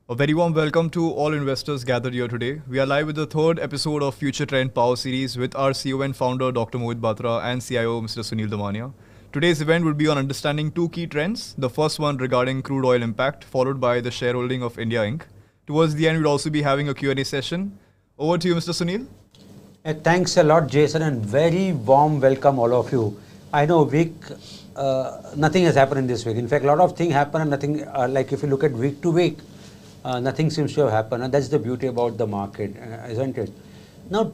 A very warm welcome to all investors gathered here today. We are live with the third episode of Future Trend Power Series with our CEO and founder Dr. Mohit Batra and CIO Mr. Sunil Damania. Today's event will be on understanding two key trends. The first one regarding crude oil impact, followed by the shareholding of India Inc. Towards the end, we'll also be having a Q&A session. Over to you, Mr. Sunil. Thanks a lot, Jason, and very warm welcome all of you. I know nothing has happened in this week. In fact, a lot of things happen and nothing, like if you look at week to week, nothing seems to have happened. And that's the beauty about the market, isn't it? Now,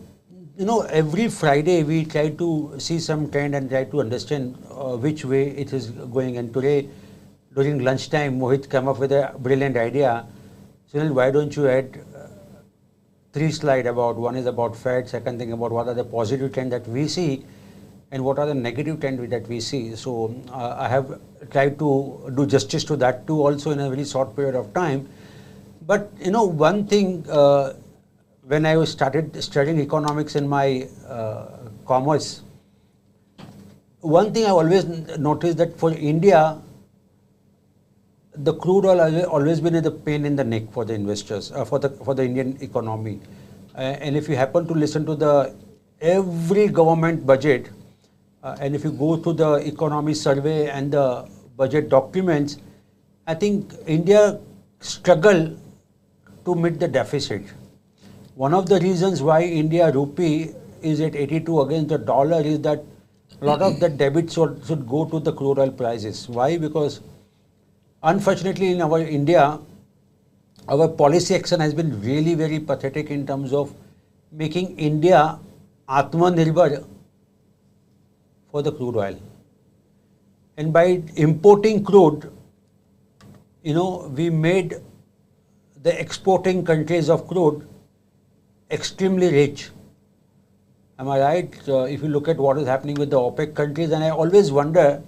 every Friday we try to see some trend and try to understand which way it is going. And today, during lunchtime, Mohit came up with a brilliant idea. Sunil, why don't you add three slides about, one is about Fed, second thing about what are the positive trends that we see and what are the negative trends that we see. So I have tried to do justice to that too also in a very short period of time. But one thing, when I started studying economics in my commerce, one thing I always noticed that for India, the crude oil has always been a pain in the neck for the investors, for the Indian economy. And if you happen to listen to every government budget, and if you go through the economy survey and the budget documents, I think India struggle to meet the deficit. One of the reasons why India rupee is at 82 against the dollar is that a lot of the debit should go to the crude oil prices. Why? Because unfortunately, in our India, our policy action has been really very pathetic in terms of making India Atmanirbhar for the crude oil. And by importing crude, we made the exporting countries of crude extremely rich. Am I right? If you look at what is happening with the OPEC countries, and I always wonder,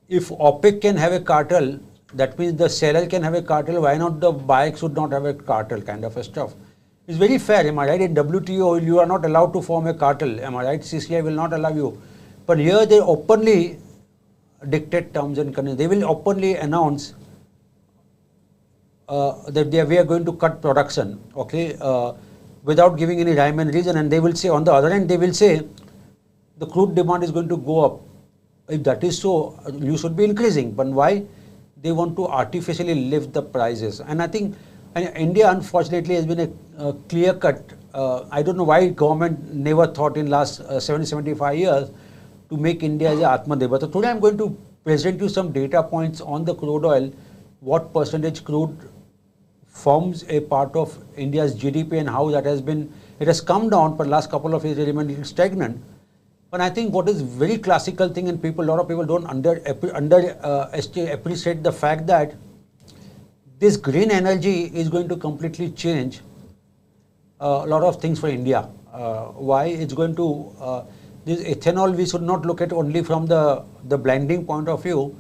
if OPEC can have a cartel, that means the seller can have a cartel, why not the buyer should not have a cartel kind of a stuff? It's very fair, am I right? In WTO, you are not allowed to form a cartel, am I right? CCI will not allow you. But here they openly dictate terms and conditions. They will openly announce that we are going to cut production, okay, without giving any rhyme and reason. And they will say, on the other hand, they will say, the crude demand is going to go up. If that is so, you should be increasing. But why? They want to artificially lift the prices. And I think India, unfortunately, has been a clear cut. I don't know why government never thought in last 75 years to make India as a Atmanirbhar. So today I'm going to present you some data points on the crude oil, what percentage crude forms a part of India's GDP and how that it has come down, but last couple of years it remained stagnant. But I think what is very classical thing, and a lot of people don't appreciate the fact that this green energy is going to completely change a lot of things for India. Why? It's going to, this ethanol, we should not look at only from the blending point of view.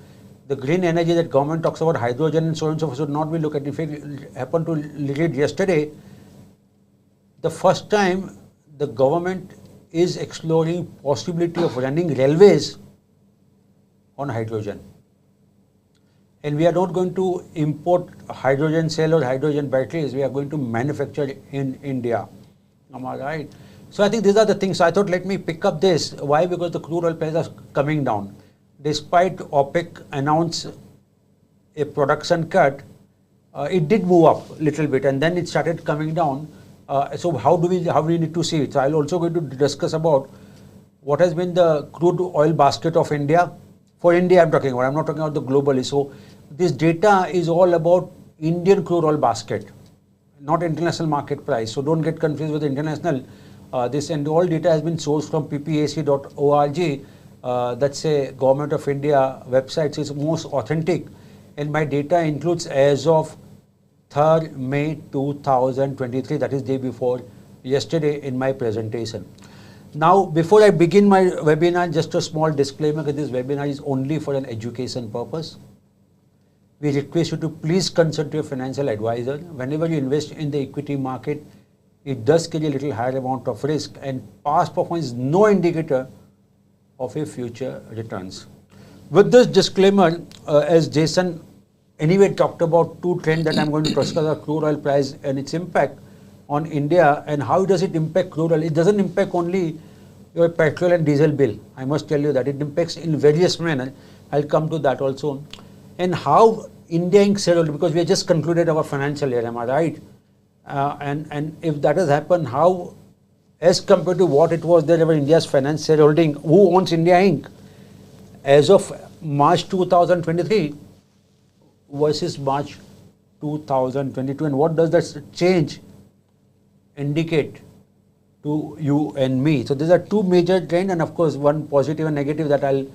The green energy that government talks about, hydrogen and so on and so forth, should not be looked at. If it happened to read yesterday, the first time the government is exploring possibility of running railways on hydrogen. And we are not going to import hydrogen cell or hydrogen batteries. We are going to manufacture in India. Am I right? So I think these are the things. So I thought, let me pick up this. Why? Because the crude oil prices are coming down. Despite OPEC announce a production cut, it did move up a little bit and then it started coming down. So how do we need to see it? So I'll also going to discuss about what has been the crude oil basket of India. For India I'm talking about, I'm not talking about the globally. So this data is all about Indian crude oil basket, not international market price. So don't get confused with international. This and all data has been sourced from ppac.org. That's a Government of India website. So it's most authentic. And my data includes as of 3rd May 2023, that is day before yesterday in my presentation. Now, before I begin my webinar, just a small disclaimer that this webinar is only for an education purpose. We request you to please consult your financial advisor. Whenever you invest in the equity market, it does carry a little higher amount of risk, and past performance is no indicator of your future returns. With this disclaimer, as Jason anyway talked about two trends that I'm going to discuss: the crude oil price and its impact on India, and how does it impact crude oil. It doesn't impact only your petrol and diesel bill. I must tell you that it impacts in various manner. I'll come to that also. And how India Inc. shareholder, because we have just concluded our financial year, am I right? And if that has happened, how, as compared to what it was there over India's finance shareholding, who owns India Inc. as of March 2023 versus March 2022, and what does that change indicate to you and me? So these are two major trends, and of course one positive and negative that I'll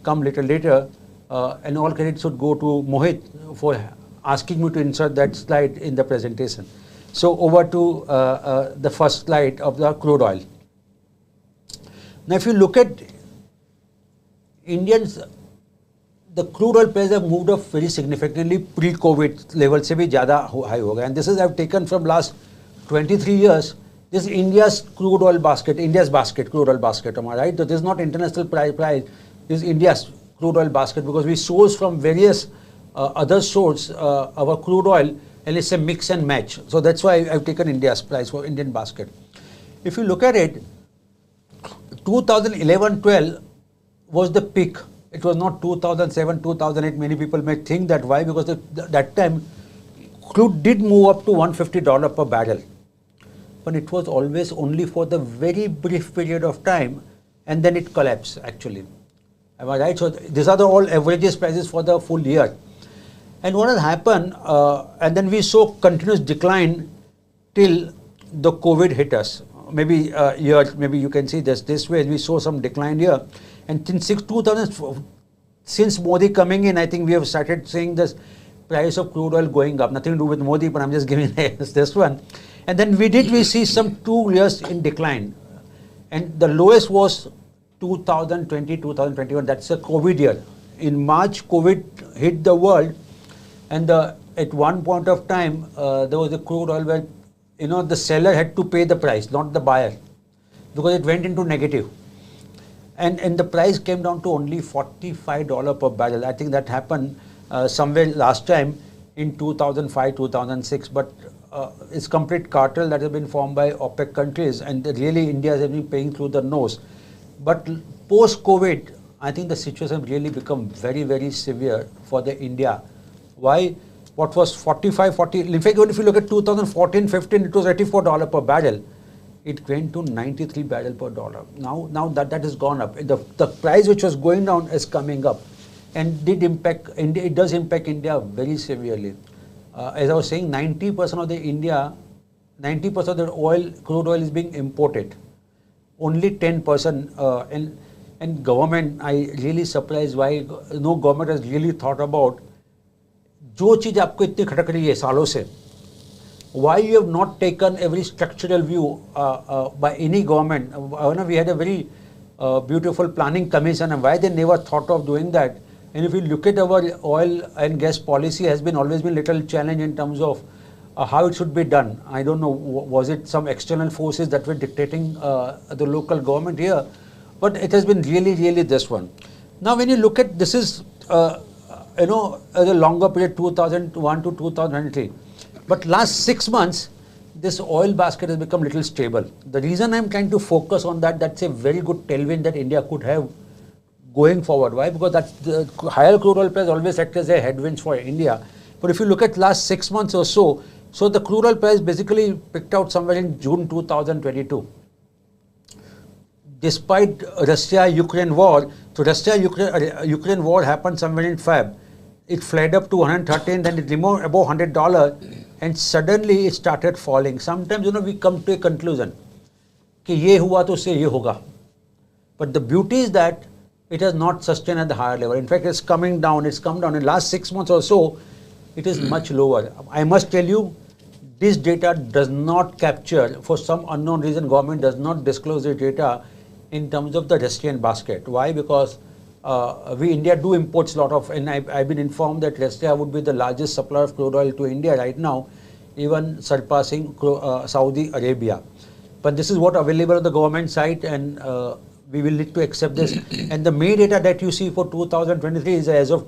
come little later. And all credit should go to Mohit for asking me to insert that slide in the presentation. So over to the first slide of the crude oil. Now if you look at Indians, the crude oil prices have moved up very significantly pre-COVID level se bhi zyada high ho gaya. And this is I've taken from last 23 years. This is India's crude oil basket, crude oil basket, am I right? So this is not international price, this is India's crude oil basket, because we source from various other sources our crude oil, and it's a mix and match. So that's why I've taken India's price for Indian basket. If you look at it, 2011-12 was the peak. It was not 2007, 2008. Many people may think that. Why? Because that time crude did move up to $150 per barrel. But it was always only for the very brief period of time, and then it collapsed actually. Am I right? So these are the all averages prices for the full year. And what has happened, and then we saw continuous decline till the COVID hit us. Maybe here, maybe you can see this way, we saw some decline here. And since Modi coming in, I think we have started seeing this price of crude oil going up. Nothing to do with Modi, but I'm just giving this one. And then we see some 2 years in decline. And the lowest was 2020, 2021. That's a COVID year. In March, COVID hit the world. And at one point of time, there was a crude oil where, the seller had to pay the price, not the buyer, because it went into negative. And the price came down to only $45 per barrel. I think that happened somewhere last time in 2005, 2006. But it's complete cartel that has been formed by OPEC countries, and really India has been paying through the nose. But post-COVID, I think the situation really become very, very severe for the India. Why? What was 45, 40, in fact, even if you look at 2014, 15, it was $84 per barrel. It went to 93 barrel per dollar. Now that has gone up. The price which was going down is coming up, and it does impact India very severely. As I was saying, 90% of the crude oil is being imported. Only 10%, and government, I really surprised why no government has really thought about जो चीज आपको इतनी खटक रही है सालों से. Why you have not taken every structural view by any government? We had a very beautiful planning commission, and why they never thought of doing that? And if you look at our oil and gas policy, has been always been little challenge in terms of how it should be done. I don't know, was it some external forces that were dictating the local government here? But it has been really, really this one. Now, when you look at this is a longer period, 2001 to 2023. But last 6 months, this oil basket has become little stable. The reason I'm trying to focus on that's a very good tailwind that India could have going forward. Why? Because the higher crude oil price always acts as a headwinds for India. But if you look at last 6 months or so the crude oil price basically picked out somewhere in June 2022. Despite Russia-Ukraine war, so Russia-Ukraine war happened somewhere in Feb. It flared up to 113, then it removed above $100, and suddenly it started falling. Sometimes, we come to a conclusion कि ये हुआ तो उससे ये होगा. But the beauty is that it has not sustained at the higher level. In fact, it's coming down. It's come down in last 6 months or so. It is much lower. I must tell you, this data does not capture, for some unknown reason, government does not disclose the data in terms of the Russian basket. Why? Because India do imports a lot of, and I've been informed that Russia would be the largest supplier of crude oil to India right now, even surpassing Saudi Arabia. But this is what available on the government side, and we will need to accept this. And the May data that you see for 2023 is as of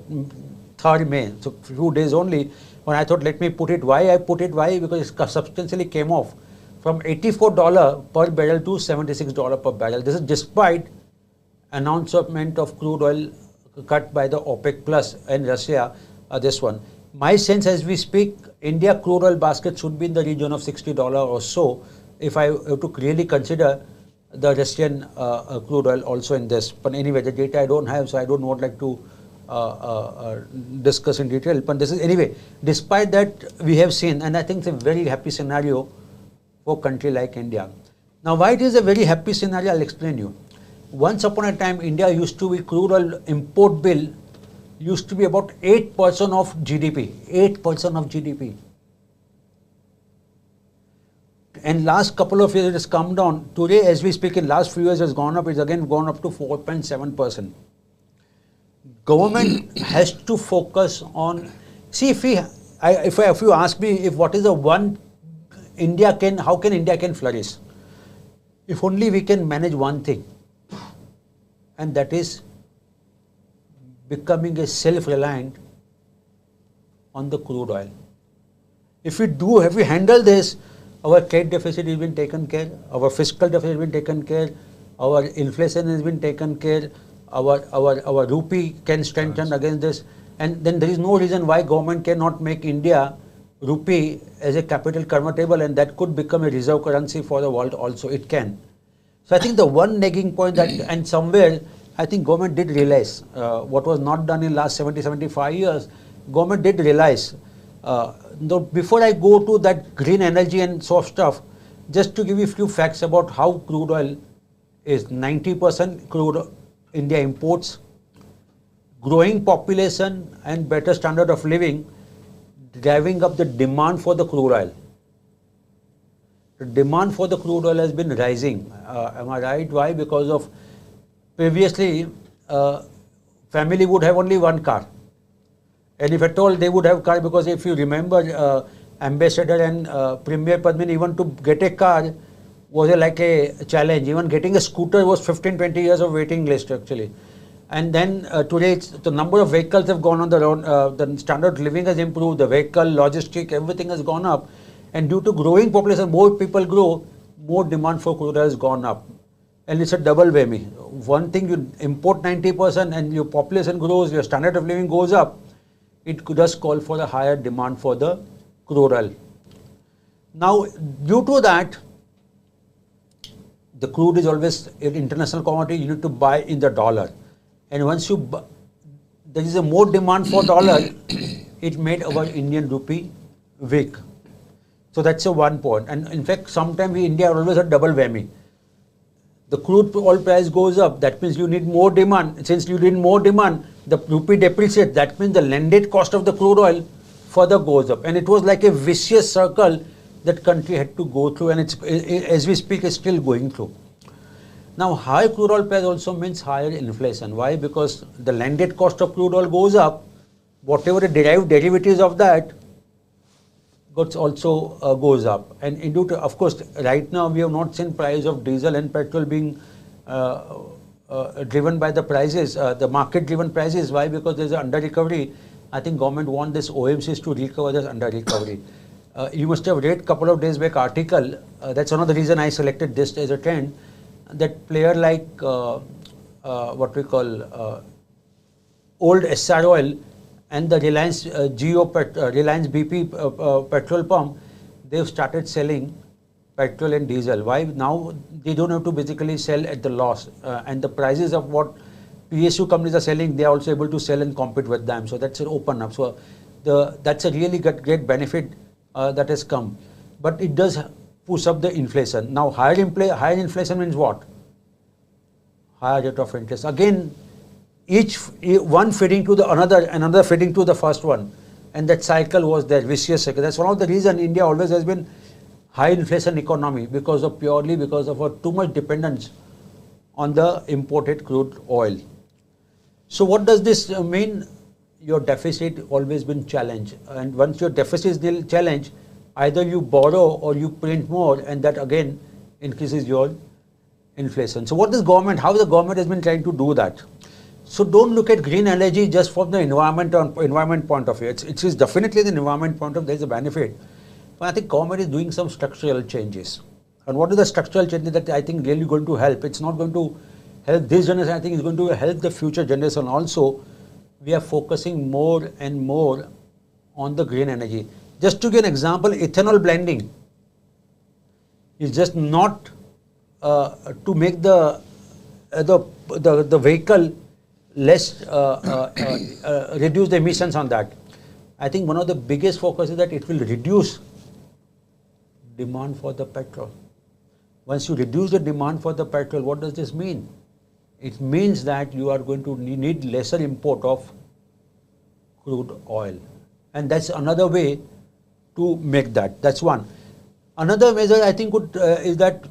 3rd May, so few days only, when I thought let me put it. Why I put it? Why? Because it substantially came off from $84 per barrel to $76 per barrel. This is despite announcement of crude oil cut by the OPEC Plus and Russia, this one. My sense as we speak, India crude oil basket should be in the region of $60 or so, if I have to really consider the Russian crude oil also in this. But anyway, the data I don't have, so I don't want like to discuss in detail. But this is anyway, despite that we have seen, and I think it's a very happy scenario for a country like India. Now why it is a very happy scenario, I'll explain you. Once upon a time, India used to be crude oil import bill used to be about 8% of GDP. 8% of GDP. And last couple of years it has come down. Today, as we speak, in last few years it has gone up. It's again gone up to 4.7%. Government has to focus on. See, if you ask me if what is the one India can, how can India can flourish? If only we can manage one thing, and that is becoming a self-reliant on the crude oil. If we handle this, our trade deficit has been taken care, our fiscal deficit has been taken care, our inflation has been taken care, our rupee can strengthen against this, and then there is no reason why government cannot make India rupee as a capital convertible, and that could become a reserve currency for the world also. It can. So I think the one nagging point that, and somewhere I think government did realize what was not done in last 70-75 years, government did realize. Before I go to that green energy and soft stuff, just to give you a few facts about how crude oil is. 90% crude India imports, growing population and better standard of living driving up the demand for the crude oil. The demand for the crude oil has been rising. Am I right? Why? Because of previously family would have only one car. And if at all they would have car, because if you remember Ambassador and Premier Padmini, even to get a car was like a challenge. Even getting a scooter was 15-20 years of waiting list actually. And then today the number of vehicles have gone on the road, the standard of living has improved, the vehicle, logistic, everything has gone up. And due to growing population, more people grow, more demand for crude oil has gone up. And it's a double whammy. One thing, you import 90% and your population grows, your standard of living goes up, it could just call for a higher demand for the crude oil. Now, due to that, the crude is always an international commodity, you need to buy in the dollar. And once you buy, there is a more demand for dollar, it made our Indian rupee weak. So that's a one point. And in fact, sometimes India always a double whammy. The crude oil price goes up, that means you need more demand. Since you need more demand, the rupee depreciates, that means the landed cost of the crude oil further goes up. And it was like a vicious circle that country had to go through, and as we speak, it's still going through. Now, high crude oil price also means higher inflation. Why? Because the landed cost of crude oil goes up, whatever the derived derivatives of that also goes up. And due to, of course, right now we have not seen price of diesel and petrol being driven by the prices, the market driven prices. Why? Because there's an under recovery. I think government want this OMCs to recover this under recovery. You must have read couple of days back article, that's one of the reason I selected this as a trend, that player like what we call old SR oil and the Reliance Reliance BP petrol pump, they've started selling petrol and diesel. Why? Now they don't have to basically sell at the loss, and the prices of what PSU companies are selling, they are also able to sell and compete with them. So that's an open up. So that's a really great benefit that has come. But it does push up the inflation. Now higher inflation means what? Higher rate of interest. Again, each one feeding to the another feeding to the first one, and that cycle was there, vicious cycle. That's one of the reasons India always has been high inflation economy, purely because of our too much dependence on the imported crude oil. So what does this mean? Your deficit always been challenged, and once your deficit is challenged, either you borrow or you print more, and that again increases your inflation. So what is government? How the government has been trying to do that? So don't look at green energy just from the environment point of view. It is definitely the environment point of view, there is a benefit. But I think government is doing some structural changes. And what are the structural changes that I think really going to help? It's not going to help this generation, I think it's going to help the future generation also. We are focusing more and more on the green energy. Just to give an example, ethanol blending is just not to make the vehicle less, reduce the emissions on that. I think one of the biggest focus is that it will reduce demand for the petrol. Once you reduce the demand for the petrol, what does this mean? It means that you are going to need lesser import of crude oil. And that's another way to make that. That's one. Another measure I think is that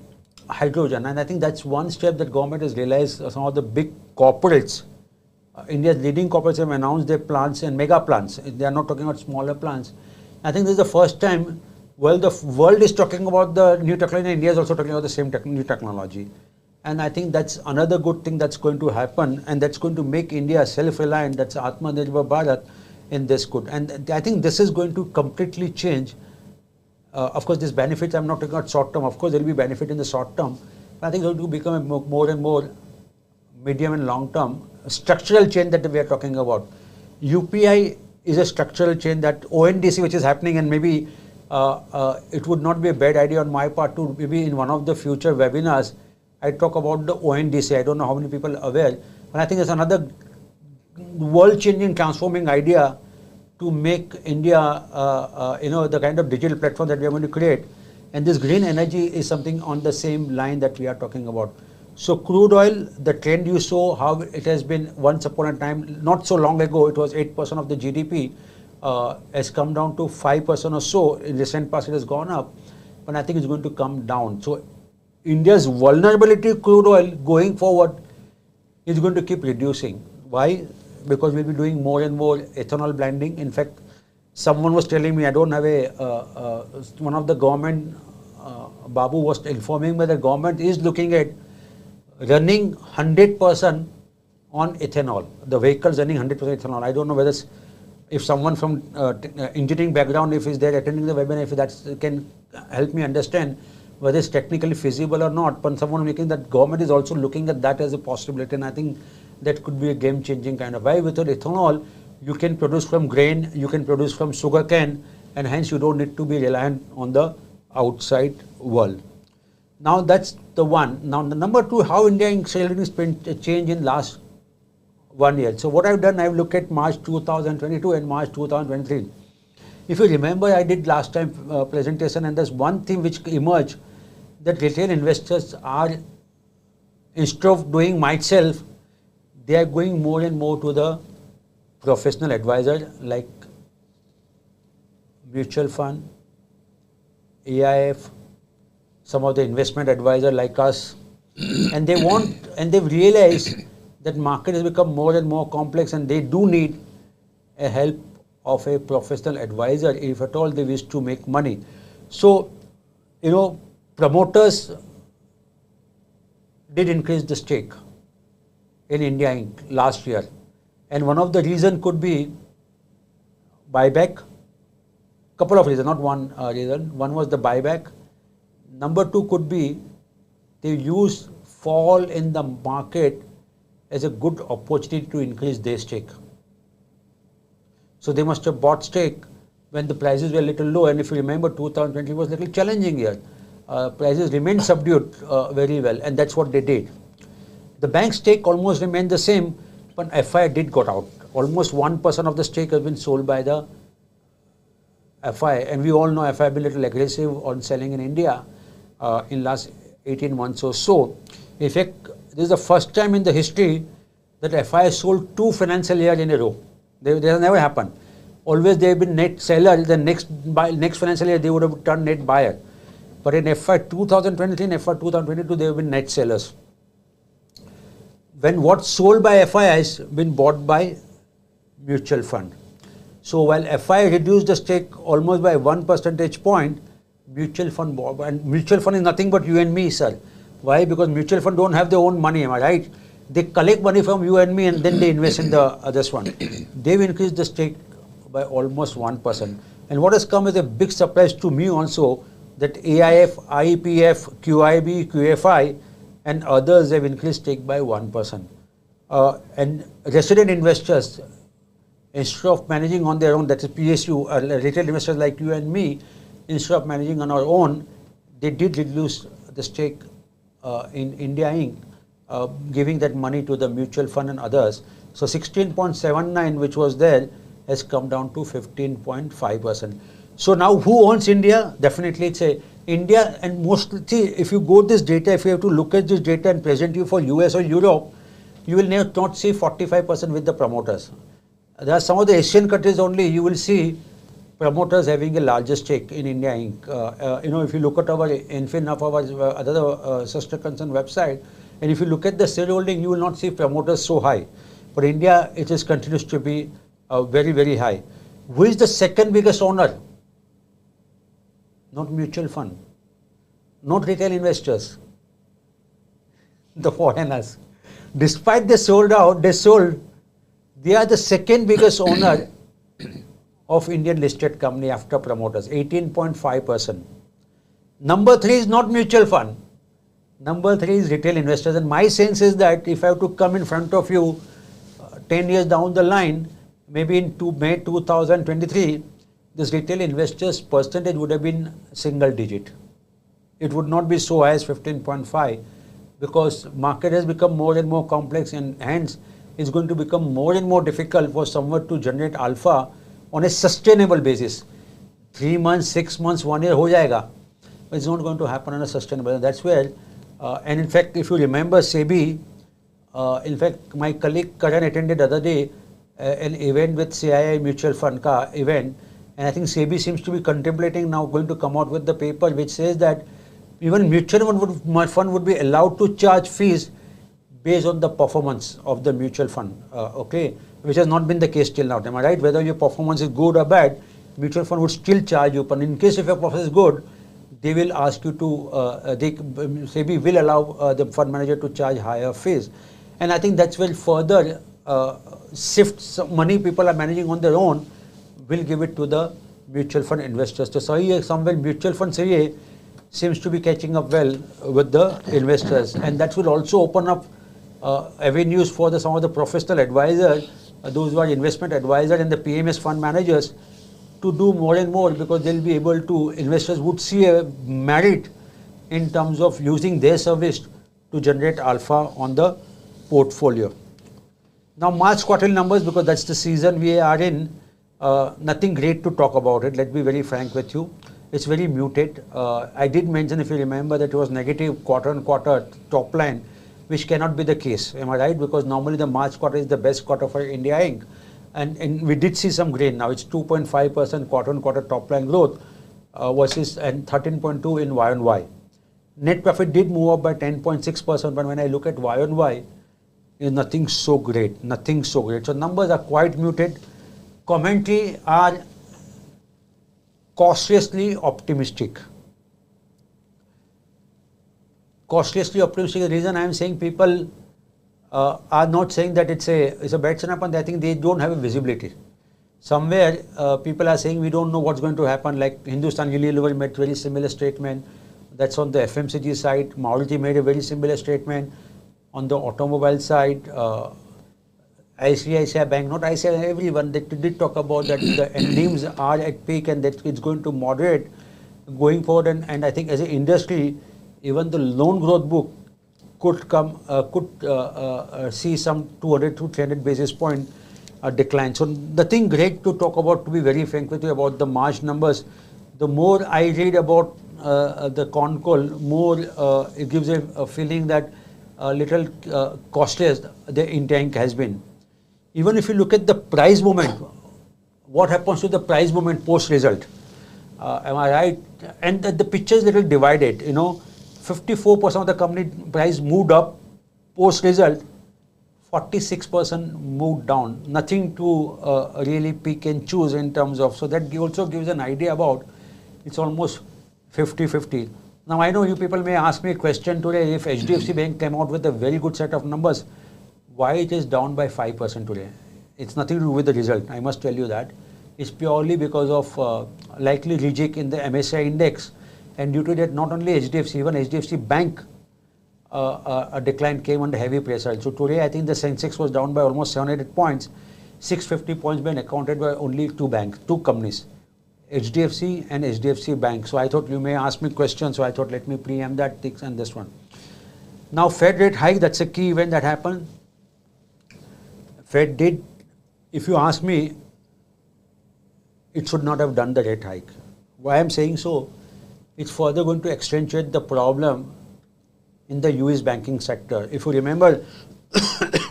hydrogen. And I think that's one step that government has realized. Some of the big corporates, India's leading corporates have announced their plants and mega plants. They are not talking about smaller plants. I think this is the first time, well, the world is talking about the new technology, India is also talking about the same new technology. And I think that's another good thing that's going to happen, and that's going to make India self-reliant. That's Atmanirbhar Bharat in this good. And I think this is going to completely change. Of course, this benefits, I'm not talking about short term. Of course, there will be benefit in the short term. But I think it's going to become a more and more medium and long term structural change that we are talking about. UPI is a structural change, that ONDC which is happening, and maybe it would not be a bad idea on my part to maybe in one of the future webinars I talk about the ONDC. I don't know how many people are aware, but I think it's another world-changing, transforming idea to make India, the kind of digital platform that we are going to create. And this green energy is something on the same line that we are talking about. So crude oil, the trend you saw, how it has been once upon a time, not so long ago, it was 8% of the GDP, has come down to 5% or so. In recent past, it has gone up, but I think it's going to come down. So India's vulnerability to crude oil going forward is going to keep reducing. Why? Because we'll be doing more and more ethanol blending. In fact, someone was telling me, I don't have one of the government, Babu was informing me that government is looking at running 100% on ethanol. The vehicles running 100% ethanol. I don't know whether if someone from engineering background, if is there attending the webinar, if that can help me understand whether it's technically feasible or not. But someone making that government is also looking at that as a possibility, and I think that could be a game-changing kind of. Why? Without ethanol, you can produce from grain, you can produce from sugarcane, and hence you don't need to be reliant on the outside world. Now that's the one. Now the number two, how India shareholding has changed in last 1 year. So what I've done, I've looked at March 2022 and March 2023. If you remember, I did last time presentation, and there's one thing which emerged, that retail investors are, instead of doing myself, they are going more and more to the professional advisor like mutual fund, AIF, some of the investment advisor like us, and they want, and they've realized that market has become more and more complex, and they do need a help of a professional advisor if at all they wish to make money. So, promoters did increase the stake in India Inc. last year, and one of the reason could be buyback. Couple of reasons, not one reason. One was the buyback. Number two could be they use fall in the market as a good opportunity to increase their stake. So they must have bought stake when the prices were a little low, and if you remember, 2020 was a little challenging year. Prices remained subdued very well, and that's what they did. The bank stake almost remained the same, but FI did got out. Almost 1% of the stake has been sold by the FI, and we all know FI has been a little aggressive on selling in India in last 18 months or so. In fact, this is the first time in the history that FI sold 2 financial years in a row. This has never happened. Always they have been net seller. The next financial year they would have turned net buyer. But in FY 2023 and FY 2022 they have been net sellers. When what's sold by FI has been bought by mutual fund. So while FI reduced the stake almost by 1 percentage point, mutual fund bought, and mutual fund is nothing but you and me, sir. Why? Because mutual fund don't have their own money, am I right? They collect money from you and me and then they invest in the this one. They've increased the stake by almost 1%. And what has come as a big surprise to me also, that AIF, IEPF, QIB, QFI and others have increased stake by 1%. And resident investors, instead of managing on their own, that is PSU, retail investors like you and me, instead of managing on our own, they did reduce the stake in India Inc., giving that money to the mutual fund and others. So 16.79, which was there, has come down to 15.5%. So now who owns India? Definitely it's India, and mostly, if you go this data, if you have to look at this data and present you for US or Europe, you will not see 45% with the promoters. There are some of the Asian countries only you will see promoters having a larger stake in India Inc. If you look at our Infin of our other sister concern website, and if you look at the shareholding, you will not see promoters so high. But India, it is continues to be very, very high. Who is the second biggest owner? Not mutual fund, not retail investors, the foreigners. Despite they sold out, they are the second biggest owner of Indian listed company after promoters, 18.5%. Number 3 is not mutual fund. Number 3 is retail investors. And my sense is that if I have to come in front of you 10 years down the line, maybe in May 2023, this retail investors percentage would have been single digit. It would not be so high as 15.5, because market has become more and more complex, and hence it's going to become more and more difficult for someone to generate alpha on a sustainable basis. 3 months, 6 months, 1 year ho jayega. But it's not going to happen on a sustainable. That's where, and in fact, if you remember SEBI, in fact, my colleague Karan attended the other day an event with CII mutual fund ka event, and I think SEBI seems to be contemplating now going to come out with the paper which says that even mutual fund would be allowed to charge fees based on the performance of the mutual fund, which has not been the case till now. Am I right? Whether your performance is good or bad, mutual fund would still charge you. But in case if your performance is good, they will ask you to, SEBI will allow the fund manager to charge higher fees. And I think that's where further shifts money people are managing on their own, will give it to the mutual fund investors. So somewhere mutual fund seems to be catching up well with the investors, and that will also open up avenues for some of the professional advisors, those who are investment advisors and the PMS fund managers, to do more and more, because they'll be able to, investors would see a merit in terms of using their service to generate alpha on the portfolio. Now March quarterly numbers, because that's the season we are in, nothing great to talk about it. Let's be very frank with you. It's very muted. I did mention, if you remember, that it was negative quarter on quarter top line, which cannot be the case. Am I right? Because normally the March quarter is the best quarter for India Inc. And we did see some gain. Now it's 2.5% quarter on quarter top line growth versus 13.2 in Y on Y. Net profit did move up by 10.6%, but when I look at Y on Y, is nothing so great. Nothing so great. So numbers are quite muted. Commentary are cautiously optimistic. Cautiously optimistic. The reason I am saying people are not saying that it's a bad scenario, and I think they don't have a visibility. Somewhere people are saying we don't know what's going to happen. Like Hindustan Unilever made very similar statement. That's on the FMCG side. Maruti made a very similar statement. On the automobile side, ICICI Bank, not ICICI, everyone, they did talk about that the NIMs are at peak and that it's going to moderate going forward. And I think as an industry, even the loan growth book could see some 200 to 300 basis point decline. So nothing great to talk about, to be very frank with you, about the March numbers. The more I read about the con call, more it gives a feeling that little cautious the Intank has been. Even if you look at the price movement, what happens to the price movement post result? Am I right? And the picture is a little divided. 54% of the company price moved up post result, 46% moved down. Nothing to really pick and choose in terms of. So that also gives an idea about, it's almost 50-50. Now I know you people may ask me a question today, if HDFC Bank came out with a very good set of numbers, Why it is down by 5% today? It's nothing to do with the result, I must tell you that. It's purely because of likely rejig in the MSCI index, and due to that not only HDFC, even HDFC Bank a decline came under heavy pressure. So today I think the Sensex was down by almost 700 points, 650 points being accounted by only two companies, HDFC and HDFC Bank. So I thought you may ask me questions, so I thought let me preempt that and this one. Now Fed rate hike, that's a key event that happened. Fed did, if you ask me, it should not have done the rate hike. Why I'm saying so? It's further going to accentuate the problem in the US banking sector. If you remember,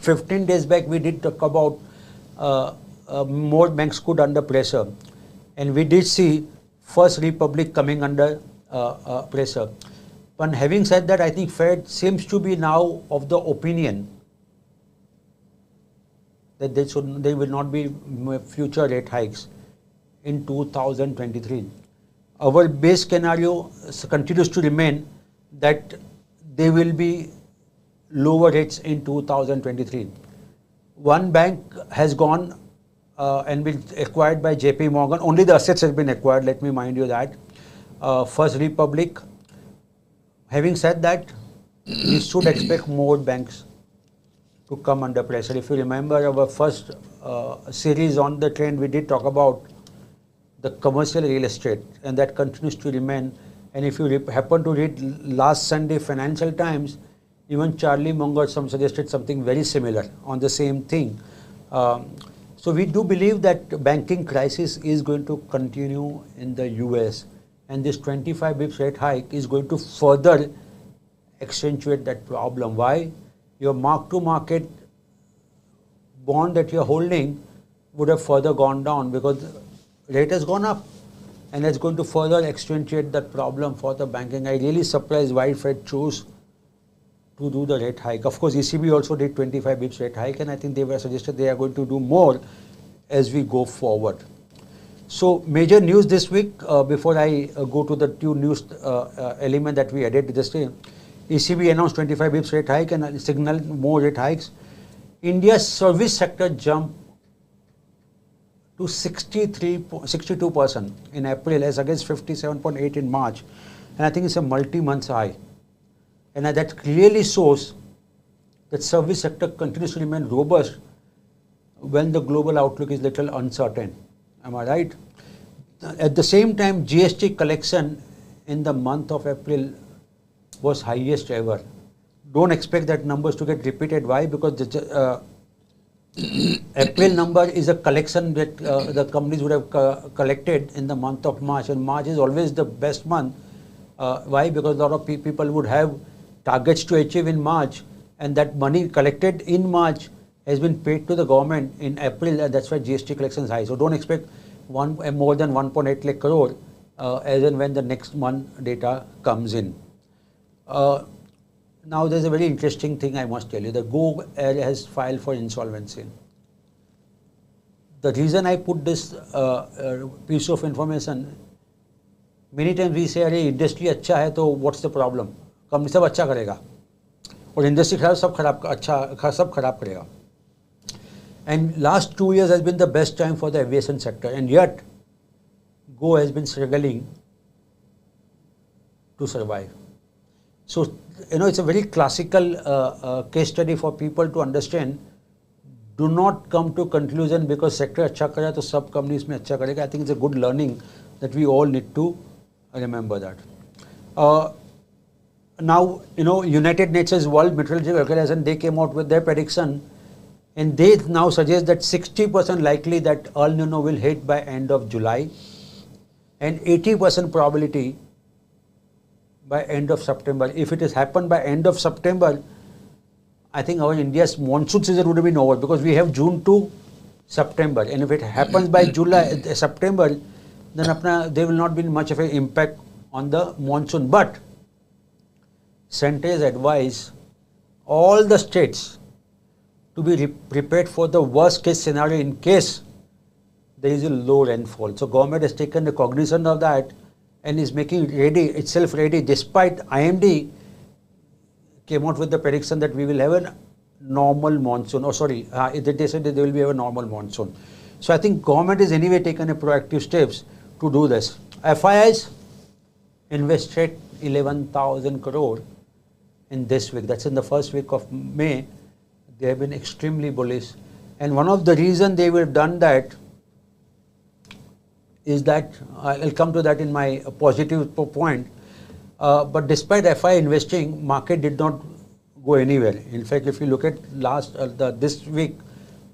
15 days back we did talk about more banks could under pressure, and we did see First Republic coming under pressure. But having said that, I think Fed seems to be now of the opinion that there will not be future rate hikes in 2023. Our base scenario continues to remain that there will be lower rates in 2023. One bank has gone and been acquired by JP Morgan. Only the assets have been acquired, let me mind you that. First Republic. Having said that, we should expect more banks to come under pressure. If you remember our first series on the trend, we did talk about the commercial real estate, and that continues to remain. And if you happen to read last Sunday Financial Times, even Charlie Munger suggested something very similar on the same thing. So we do believe that banking crisis is going to continue in the US, and this 25 bips rate hike is going to further accentuate that problem. Why? Your mark-to-market bond that you're holding would have further gone down because rate has gone up, and it's going to further accentuate that problem for the banking. I really surprised why Fed chose to do the rate hike. Of course, ECB also did 25 bips rate hike, and I think they were suggested they are going to do more as we go forward. So major news this week, before I go to the two news element that we added this day, ECB announced 25 bips rate hike and signaled more rate hikes. India's service sector jumped to 62% in April as against 57.8 in March, and I think it's a multi-month high. And that clearly shows that service sector continues to remain robust when the global outlook is little uncertain. Am I right? At the same time, GST collection in the month of April was highest ever. Don't expect that numbers to get repeated. Why? Because the April number is a collection that the companies would have collected in the month of March, and March is always the best month. Why? Because a lot of people would have targets to achieve in March, and that money collected in March has been paid to the government in April, and that's why GST collection is high. So don't expect more than 1.8 lakh crore as and when the next month data comes in. Now there's a very interesting thing I must tell you. The Go Air has filed for insolvency. The reason I put this piece of information, many times we say, अरे industry अच्छा है तो what's the problem? Company सब अच्छा करेगा और industry खराब सब खराब करेगा. And last 2 years has been the best time for the aviation sector, and yet Go has been struggling to survive. So, it's a very classical case study for people to understand. Do not come to conclusion because sector अच्छा करेगा तो सब companies में अच्छा करेगा. I think it's a good learning that we all need to remember that. Now, United Nations World Meteorological Organization, they came out with their prediction, and they now suggest that 60% likely that El Nino will hit by end of July, and 80% probability by end of September. If it has happened by end of September, I think our India's monsoon season would have been over, because we have June to September, and if it happens by September, then there will not be much of an impact on the monsoon. But Centre's advise all the states to be prepared for the worst case scenario in case there is a low rainfall. So government has taken the cognizance of that and is making itself ready, despite IMD came out with the prediction that we will have a normal monsoon. Oh, sorry, they said that there will be a normal monsoon. So I think government is anyway taken a proactive steps to do this. FIIs invested 11,000 crore in this week. That's in the first week of May. They have been extremely bullish. And one of the reasons they have done that is that, I'll come to that in my positive point, but despite FI investing, market did not go anywhere. In fact, if you look at this week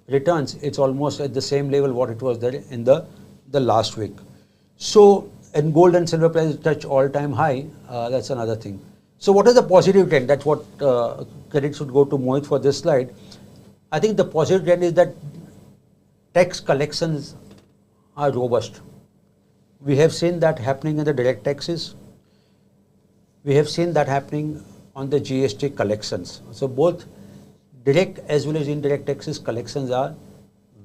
returns, it's almost at the same level what it was there in the last week. So, and gold and silver prices touch all-time high, that's another thing. So what is the positive trend? That's what credit should go to Mohit for this slide. I think the positive trend is that tax collections are robust. We have seen that happening in the direct taxes. We have seen that happening on the GST collections. So both direct as well as indirect taxes collections are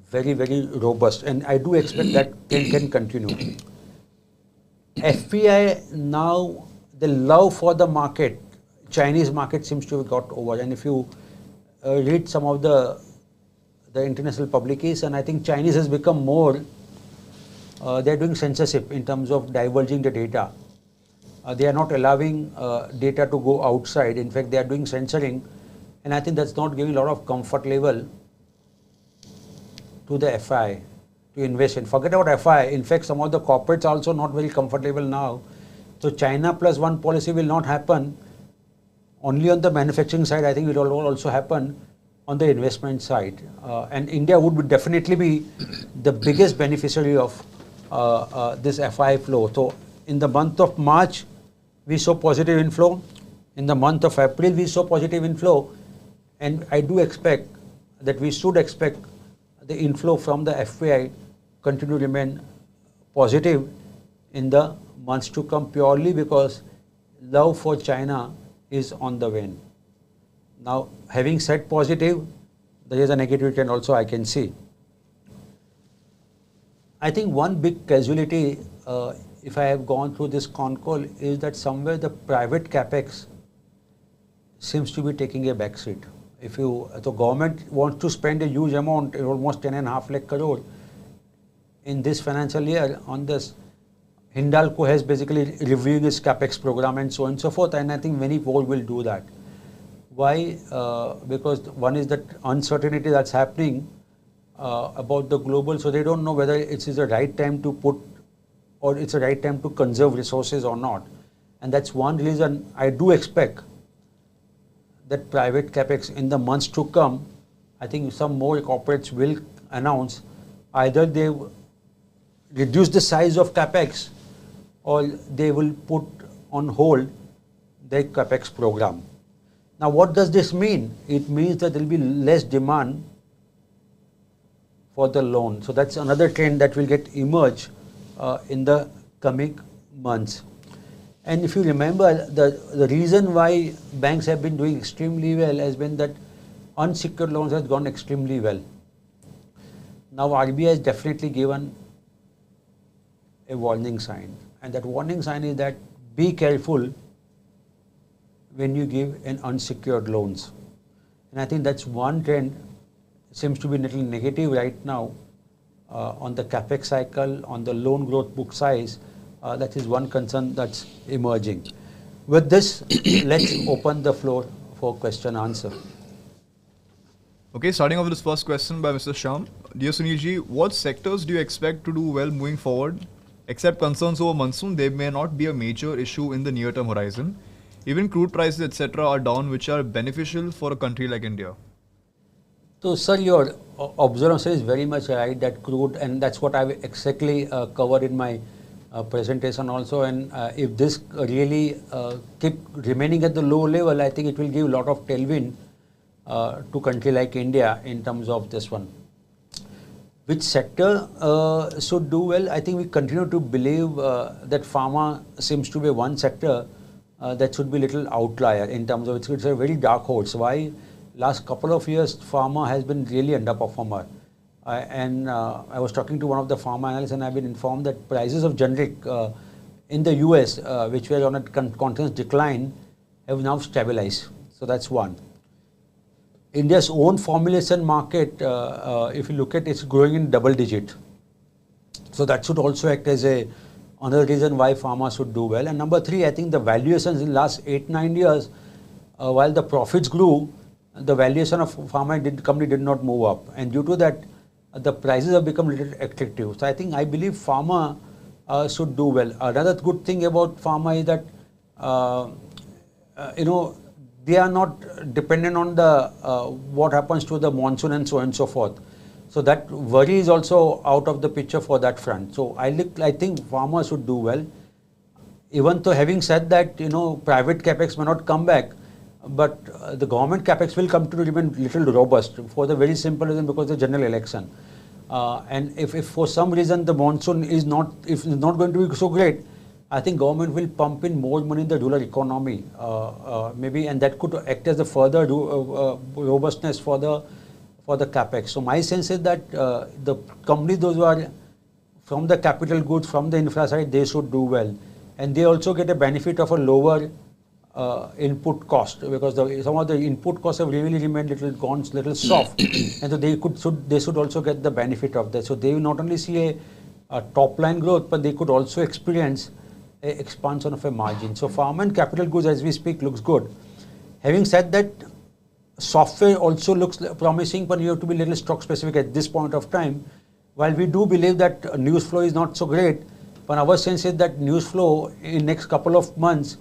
very, very robust, and I do expect that can continue. FPI now, the love for the market, Chinese market seems to have got over, and if you read some of the international publication, I think Chinese has become more, they're doing censorship in terms of divulging the data. They are not allowing data to go outside. In fact, they are doing censoring, and I think that's not giving a lot of comfort level to the FI to invest in. Forget about FI. In fact, some of the corporates are also not very comfortable now. So China plus one policy will not happen only on the manufacturing side. I think it will also happen on the investment side. And India would definitely be the biggest beneficiary of this FI flow. So in the month of March, we saw positive inflow. In the month of April, we saw positive inflow. And I do expect that we should expect the inflow from the FPI continue to remain positive in the months to come, purely because love for China is on the wane. Now, having said positive, there is a negative trend also I can see. I think one big casualty, if I have gone through this con call, is that somewhere the private capex seems to be taking a backseat. If the government wants to spend a huge amount, almost 10.5 lakh crore in this financial year on this, Hindalco has basically reviewing its capex program and so on and so forth, and I think many boards will do that. Why? Because one is that uncertainty that's happening about the global, so they don't know whether it is the right time to put or it's the right time to conserve resources or not. And that's one reason I do expect that private capex in the months to come, I think some more corporates will announce either they reduce the size of capex or they will put on hold their capex program. Now, what does this mean? It means that there will be less demand for the loan. So that's another trend that will get emerge in the coming months. And if you remember, the reason why banks have been doing extremely well has been that unsecured loans has gone extremely well. Now RBI has definitely given a warning sign, and that warning sign is that be careful when you give an unsecured loans. And I think that's one trend seems to be a little negative right now on the capex cycle, on the loan growth book size. That is one concern that's emerging. With this, let's open the floor for question answer. Okay, starting off with this first question by Mr. Sham. Dear Sunilji, what sectors do you expect to do well moving forward? Except concerns over monsoon, there may not be a major issue in the near-term horizon. Even crude prices, etc., are down, which are beneficial for a country like India. So, sir, your observation is very much right, that crude, and that's what I've exactly covered in my presentation also. And if this really keep remaining at the low level, I think it will give a lot of tailwind to country like India in terms of this one. Which sector should do well? I think we continue to believe that pharma seems to be one sector that should be a little outlier in terms of it's a very dark horse. Why? Last couple of years, pharma has been really underperformer. I was talking to one of the pharma analysts, and I've been informed that prices of generic in the US, which were on a continuous decline, have now stabilized. So that's one. India's own formulation market, if you look at, it's growing in double digit. So that should also act as another reason why pharma should do well. And number three, I think the valuations in the last 8-9 years, while the profits grew, the valuation of pharma company did not move up. And due to that, the prices have become a little attractive. So I believe pharma should do well. Another good thing about pharma is that, they are not dependent on the what happens to the monsoon and so on and so forth. So that worry is also out of the picture for that front. So I think pharma should do well. Even though having said that, private capex may not come back, but the government capex will come to remain little robust for the very simple reason because of the general election. And if for some reason the monsoon is not going to be so great, I think government will pump in more money in the rural economy, maybe, and that could act as a further robustness for the capex. So my sense is that the companies, those who are from the capital goods, from the infra side, they should do well, and they also get a benefit of a lower input cost, because some of the input costs have really remained little soft, and so they should also get the benefit of that. So they will not only see a top line growth, but they could also experience a expansion of a margin. So pharma and capital goods, as we speak, looks good. Having said that, software also looks promising, but you have to be a little stock specific at this point of time. While we do believe that news flow is not so great, but our sense is that news flow in next couple of months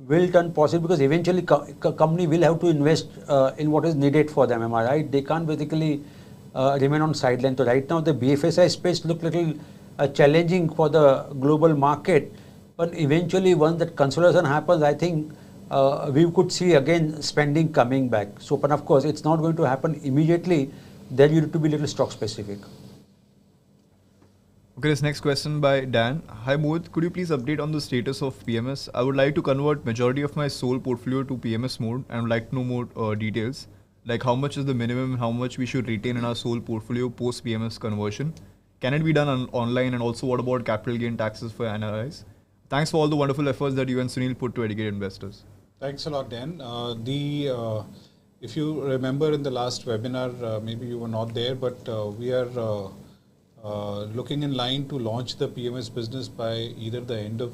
will turn positive, because eventually company will have to invest in what is needed for them. Am I right? They can't basically remain on sideline. So right now the BFSI space look little challenging for the global market, but eventually once that consolidation happens, I think we could see again spending coming back. So, but of course, it's not going to happen immediately. Then you need to be a little stock specific. Okay, this next question by Dan. Hi Mohit, could you please update on the status of PMS? I would like to convert majority of my SOL portfolio to PMS mode, and would like to know more details, like how much is the minimum and how much we should retain in our SOL portfolio post PMS conversion. Can it be done online? And also, what about capital gain taxes for NRIs? Thanks for all the wonderful efforts that you and Sunil put to educate investors. Thanks a lot, Dan. If you remember in the last webinar, maybe you were not there, but we are looking in line to launch the PMS business by either the end of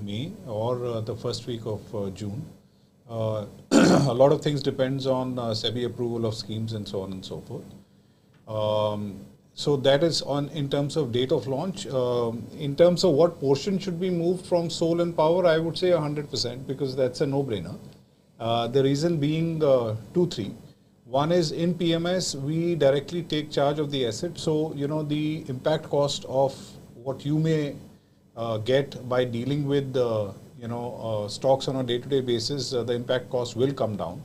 May or the first week of June. A lot of things depends on SEBI approval of schemes and so on and so forth. So that is in terms of date of launch. In terms of what portion should be moved from SOL and power, I would say 100%, because that's a no-brainer. The reason being 2-3. One is in PMS, we directly take charge of the asset. So, the impact cost of what you may get by dealing with stocks on a day-to-day basis, the impact cost will come down.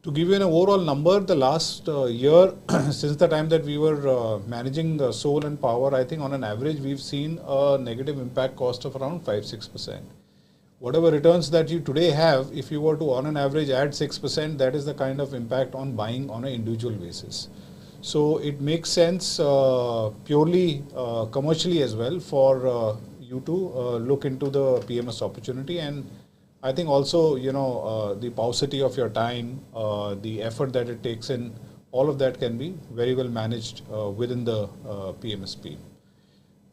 To give you an overall number, the last year, since the time that we were managing the SOL and power, I think on an average, we've seen a negative impact cost of around 5-6%. Whatever returns that you today have, if you were to on an average add 6%, that is the kind of impact on buying on an individual basis. So it makes sense purely commercially as well for you to look into the PMS opportunity. And I think also, the paucity of your time, the effort that it takes in, all of that can be very well managed within the PMSP.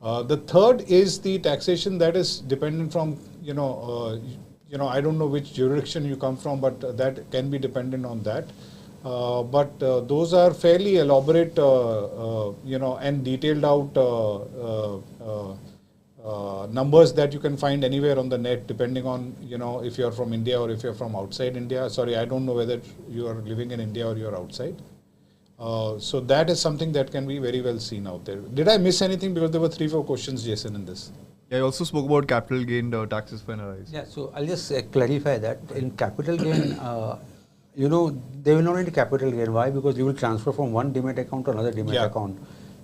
The third is the taxation that is dependent from, I don't know which jurisdiction you come from, but that can be dependent on that. But those are fairly elaborate, and detailed out numbers that you can find anywhere on the net, depending on, if you're from India or if you're from outside India. Sorry, I don't know whether you are living in India or you're outside. So that is something that can be very well seen out there. Did I miss anything? Because there were 3-4 questions, Jason, in this. Yeah, I also spoke about capital gain taxes for NRIs. Yeah, so I'll just clarify that. In capital gain, they will not need capital gain. Why? Because you will transfer from one demat account to another demat account.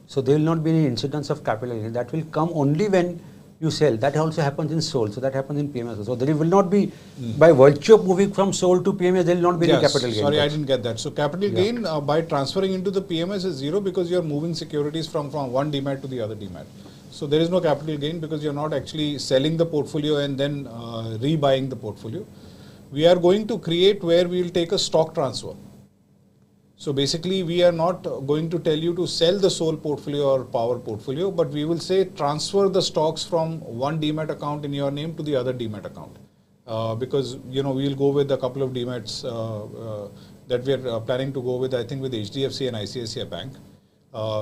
So there will not be any incidence of capital gain. That will come only when you sell. That also happens in SOL. So that happens in PMS. So there will not be, by virtue of moving from SOL to PMS, there will not be any capital gain. Sorry, I didn't get that. So capital gain by transferring into the PMS is zero, because you are moving securities from one demat to the other demat. So there is no capital gain, because you are not actually selling the portfolio and then rebuying the portfolio. We are going to create where we will take a stock transfer. So basically, we are not going to tell you to sell the sole portfolio or power portfolio, but we will say transfer the stocks from one demat account in your name to the other demat account. Because we'll go with a couple of demats that we are planning to go with. I think with HDFC and ICICI Bank.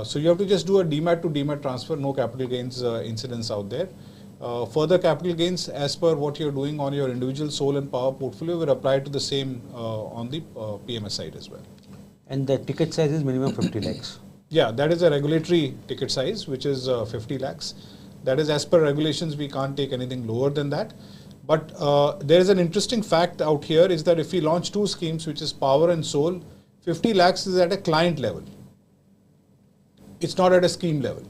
So you have to just do a demat to demat transfer, no capital gains incidents out there. Further capital gains as per what you're doing on your individual sole and power portfolio will apply to the same on the PMS side as well. And the ticket size is minimum 50 lakhs. Yeah, that is a regulatory ticket size, which is 50 lakhs. That is as per regulations, we can't take anything lower than that. But there is an interesting fact out here is that if we launch two schemes, which is power and sole, 50 lakhs is at a client level. It's not at a scheme level.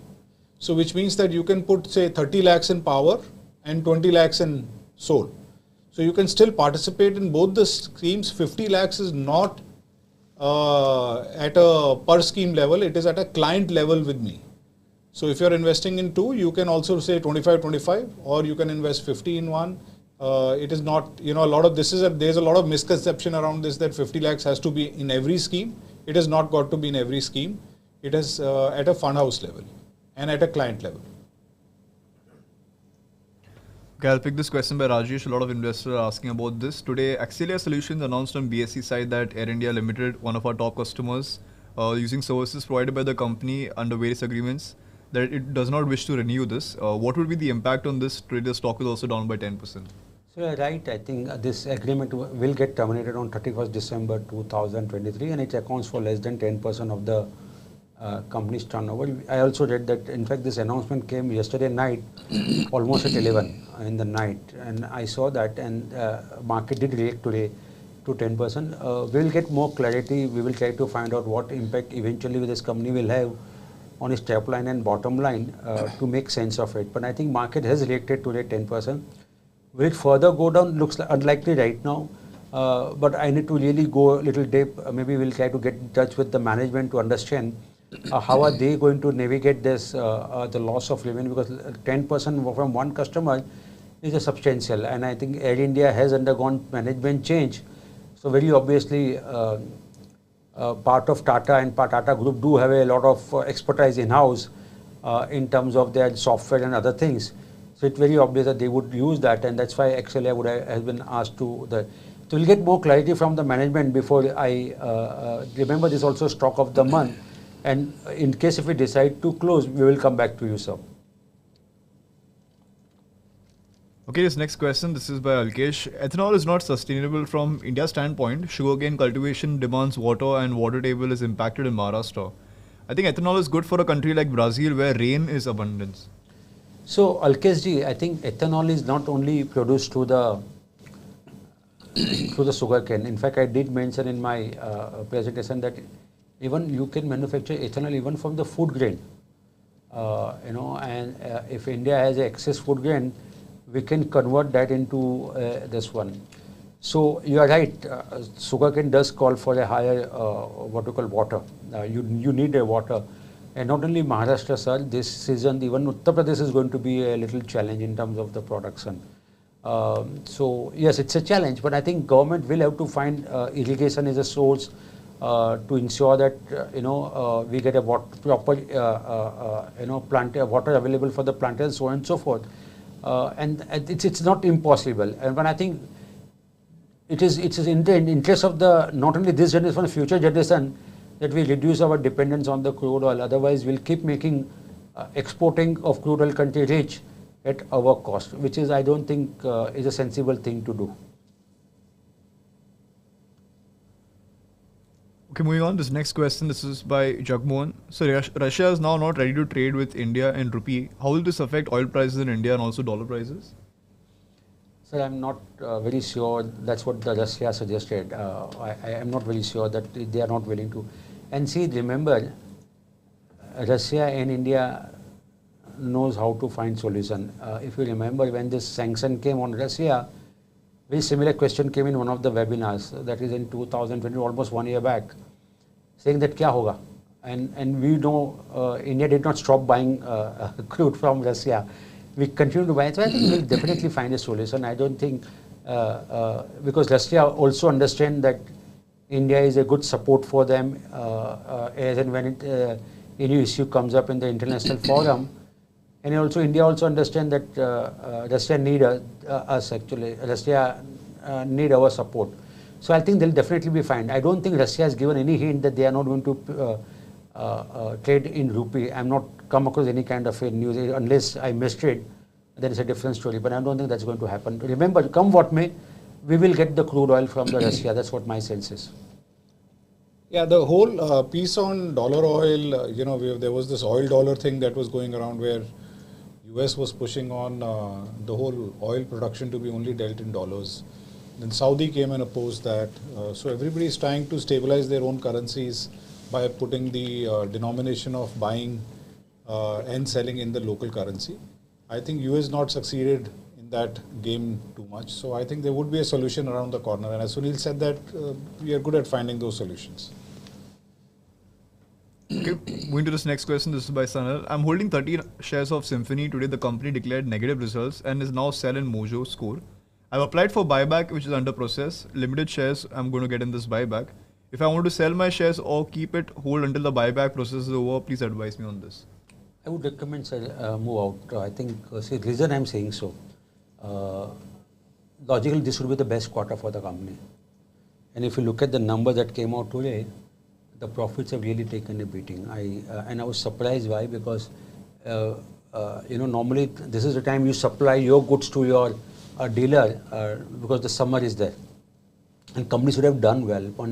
So which means that you can put say 30 lakhs in power and 20 lakhs in sole. So you can still participate in both the schemes. 50 lakhs is not at a per scheme level, it is at a client level with me. So if you're investing in two, you can also say 25-25, or you can invest 50 in one. It is not, a lot of there's a lot of misconception around this that 50 lakhs has to be in every scheme. It has not got to be in every scheme. It is at a fund house level and at a client level. Okay, I'll pick this question by Rajesh. A lot of investors are asking about this. Today, Axelia Solutions announced on BSE side that Air India Limited, one of our top customers, using services provided by the company under various agreements, that it does not wish to renew this. What would be the impact on this? Today, the stock is also down by 10%. So you're right. I think this agreement will get terminated on 31st December 2023, and it accounts for less than 10% of the company's turnover. I also read that, in fact, this announcement came yesterday night, almost at 11 in the night, and I saw that, and market did react today to 10%. We will get more clarity. We will try to find out what impact eventually this company will have on its top line and bottom line to make sense of it. But I think market has reacted today 10%. Will it further go down? Looks unlikely right now. But I need to really go a little deep. Maybe we'll try to get in touch with the management to understand how are they going to navigate this, the loss of revenue, because 10% from one customer is a substantial. And I think Air India has undergone management change. So very obviously, part of Tata and Tata Group do have a lot of expertise in-house in terms of their software and other things. So it's very obvious that they would use that, and that's why actually I would have been asked to the. So we'll get more clarity from the management before I remember this also stock of the month, and in case if we decide to close, we will come back to you, sir. Okay, this next question, this is by Alkesh. Ethanol is not sustainable from India's standpoint. Sugarcane cultivation demands water and water table is impacted in Maharashtra. I think ethanol is good for a country like Brazil where rain is abundance. So Alkesh ji, I think ethanol is not only produced through the sugarcane. In fact, I did mention in my presentation that even you can manufacture ethanol even from the food grain. And if India has excess food grain, we can convert that into this one. So you are right, sugarcane does call for a higher what we call water. You need a water. And not only Maharashtra, sir, this season even Uttar Pradesh is going to be a little challenge in terms of the production. So yes, it's a challenge, but I think government will have to find irrigation as a source to ensure that we get a proper water available for the planters, so on and so forth. And it's not impossible. And when I think it is in the interest of the not only this generation, but future generation, that we reduce our dependence on the crude oil. Otherwise, we'll keep making exporting of crude oil country rich at our cost, which is I don't think is a sensible thing to do. Okay, moving on. This next question, this is by Jagmohan. So Russia is now not ready to trade with India in rupee. How will this affect oil prices in India and also dollar prices? Sir, I'm not very sure. That's what the Russia suggested. I am not very sure that they are not willing to. And see, remember, Russia and India knows how to find solution. If you remember, when this sanction came on Russia, very similar question came in one of the webinars, that is in 2020, almost 1 year back, saying that kya hoga? And we know India did not stop buying crude from Russia. We continue to buy it. So I think we'll definitely find a solution. I don't think, because Russia also understand that India is a good support for them as and when any issue comes up in the international forum. And also India also understand that Russia need us actually. Russia need our support. So I think they'll definitely be fine. I don't think Russia has given any hint that they are not going to trade in rupee. I'm not come across any kind of news unless I missed it. There is a different story, but I don't think that's going to happen. Remember, come what may, we will get the crude oil from the Russia. That's what my sense is. Yeah, the whole piece on dollar oil, there was this oil dollar thing that was going around where US was pushing on the whole oil production to be only dealt in dollars. Then Saudi came and opposed that. So everybody is trying to stabilize their own currencies by putting the denomination of buying and selling in the local currency. I think US not succeeded in that game too much. So I think there would be a solution around the corner. And as Sunil said that we are good at finding those solutions. Okay, moving to this next question. This is by Sanal. I'm holding 30 shares of Symphony. Today the company declared negative results and is now sell in Mojo score. I've applied for buyback, which is under process. Limited shares I'm going to get in this buyback. If I want to sell my shares or keep it hold until the buyback process is over, please advise me on this. I would recommend move out. I think the reason I'm saying so, logically this would be the best quarter for the company. And if you look at the number that came out today, the profits have really taken a beating. I was surprised why, because normally this is the time you supply your goods to your dealer because the summer is there, and company should have done well, but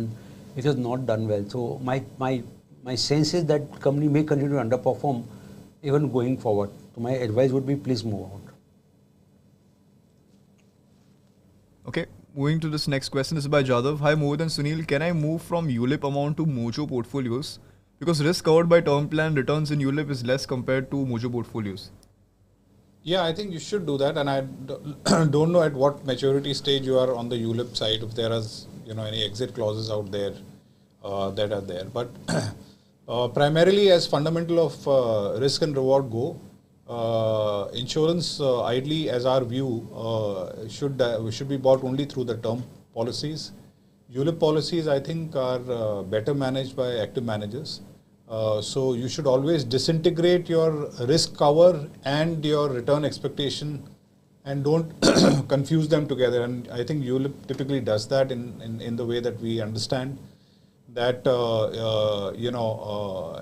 it has not done well. So my sense is that company may continue to underperform even going forward. So my advice would be please move out. Okay, moving to this next question. This is by Jadhav. Hi Mohit and Sunil, can I move from ULIP amount to Mojo portfolios? Because risk covered by term plan returns in ULIP is less compared to Mojo portfolios. Yeah, I think you should do that, and I don't know at what maturity stage you are on the ULIP side, if there is any exit clauses out there that are there. But primarily as fundamental of risk and reward go, insurance ideally, as our view, should be bought only through the term policies. ULIP policies, I think, are better managed by active managers. So you should always disintegrate your risk cover and your return expectation, and don't confuse them together. And I think ULIP typically does that in the way that we understand that,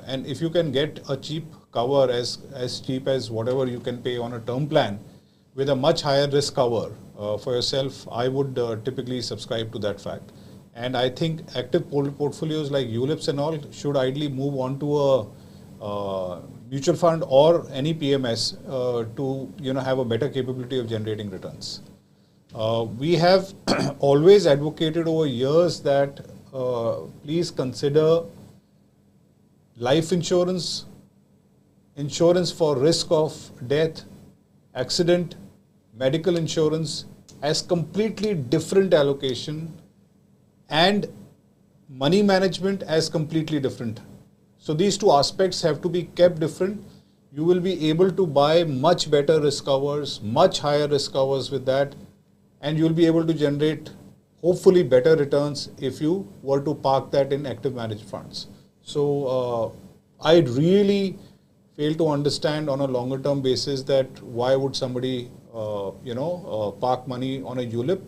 and if you can get a cheap cover as cheap as whatever you can pay on a term plan with a much higher risk cover for yourself, I would typically subscribe to that fact. And I think active portfolios like ULIPs and all should ideally move on to a mutual fund or any PMS to have a better capability of generating returns. We have always advocated over years that please consider life insurance, insurance for risk of death, accident, medical insurance as completely different allocation, and money management as completely different. So these two aspects have to be kept different. You will be able to buy much better risk covers, much higher risk covers with that, and you will be able to generate hopefully better returns if you were to park that in active managed funds. So I really fail to understand on a longer term basis that why would somebody park money on a ULIP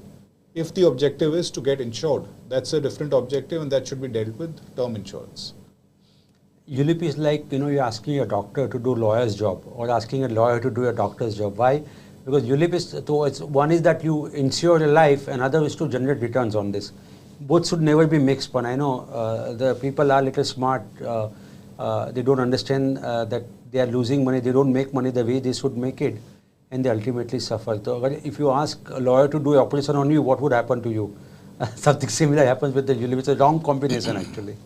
if the objective is to get insured. That's a different objective, and that should be dealt with term insurance. ULIP is like, you're asking a doctor to do lawyer's job or asking a lawyer to do a doctor's job. Why? Because ULIP is, one is that you insure your life, and other is to generate returns on this. Both should never be mixed, but I know the people are little smart. They don't understand that they are losing money. They don't make money the way they should make it, and they ultimately suffer. So if you ask a lawyer to do an operation on you, what would happen to you? Something similar happens with the ULIP. It's a wrong combination actually.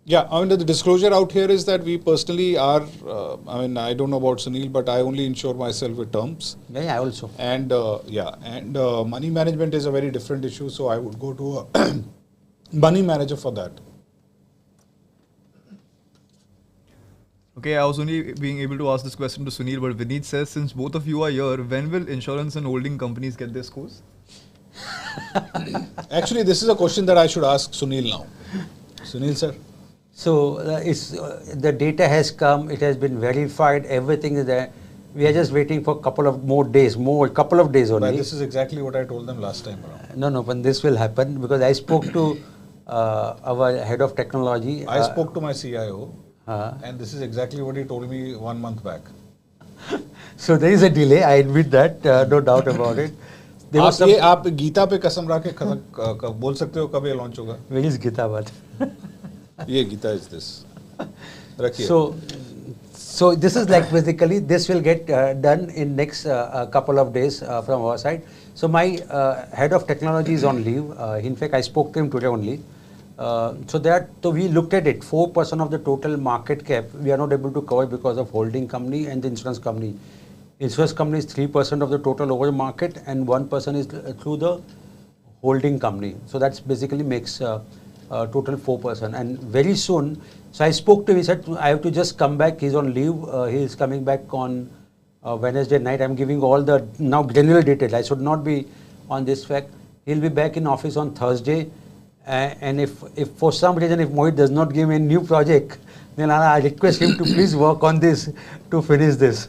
Yeah, I mean, the disclosure out here is that we personally are, I don't know about Sunil, but I only insure myself with terms. Yeah, I also. And money management is a very different issue, so I would go to a money manager for that. Okay, I was only being able to ask this question to Sunil, but Vineet says, since both of you are here, when will insurance and holding companies get their scores? Actually, this is a question that I should ask Sunil now. Sunil sir. So the data has come, it has been verified, everything is there. We are just waiting for a couple of more days, couple of days only. But this is exactly what I told them last time around. No, but this will happen because I spoke to our head of technology. I spoke to my CIO and this is exactly what he told me 1 month back. So there is a delay, I admit that, no doubt about it. आप गीता पे कसम रख के बोल सकते हो कब ये लॉन्च होगा? Where is Gita Bhat? ये गीता is this. रखिए. So this is like basically this will get done in next couple of days from our side. So my head of technology is on leave. In fact, I spoke to him today only. So we looked at it. 4% of the total market cap we are not able to cover because of holding company and the insurance company. Insurance company is 3% of the total overall market and 1% is through the holding company. So that's basically makes total 4%. And very soon, so I spoke to him, he said, I have to just come back, he's on leave, he is coming back on Wednesday night. I'm giving all the now granular details. I should not be on this fact. He'll be back in office on Thursday. And if for some reason, if Mohit does not give me a new project, then I request him to please work on this to finish this.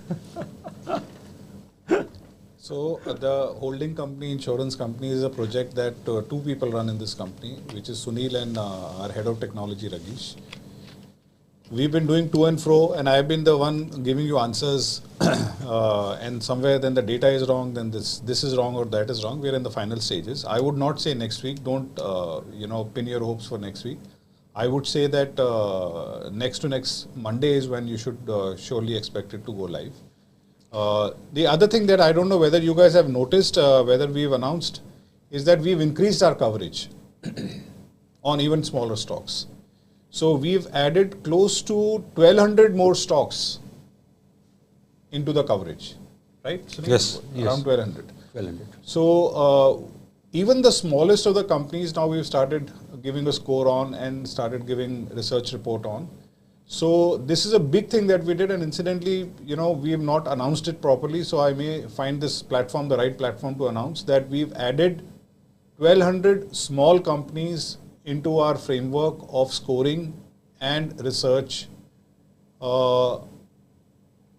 So the holding company, insurance company is a project that two people run in this company, which is Sunil and our head of technology, Ragish. We've been doing to and fro, and I've been the one giving you answers. And somewhere then the data is wrong, then this is wrong or that is wrong. We're in the final stages. I would not say next week. Don't pin your hopes for next week. I would say that next to next Monday is when you should surely expect it to go live. The other thing that I don't know whether you guys have noticed, whether we've announced, is that we've increased our coverage on even smaller stocks. So we've added close to 1,200 more stocks into the coverage, right? Sunil? Yes. Around 1,200. 1,200. So even the smallest of the companies now we've started giving a score on and started giving research report on. So this is a big thing that we did, and incidentally, we have not announced it properly, so I may find this platform the right platform to announce that we've added 1,200 small companies into our framework of scoring and research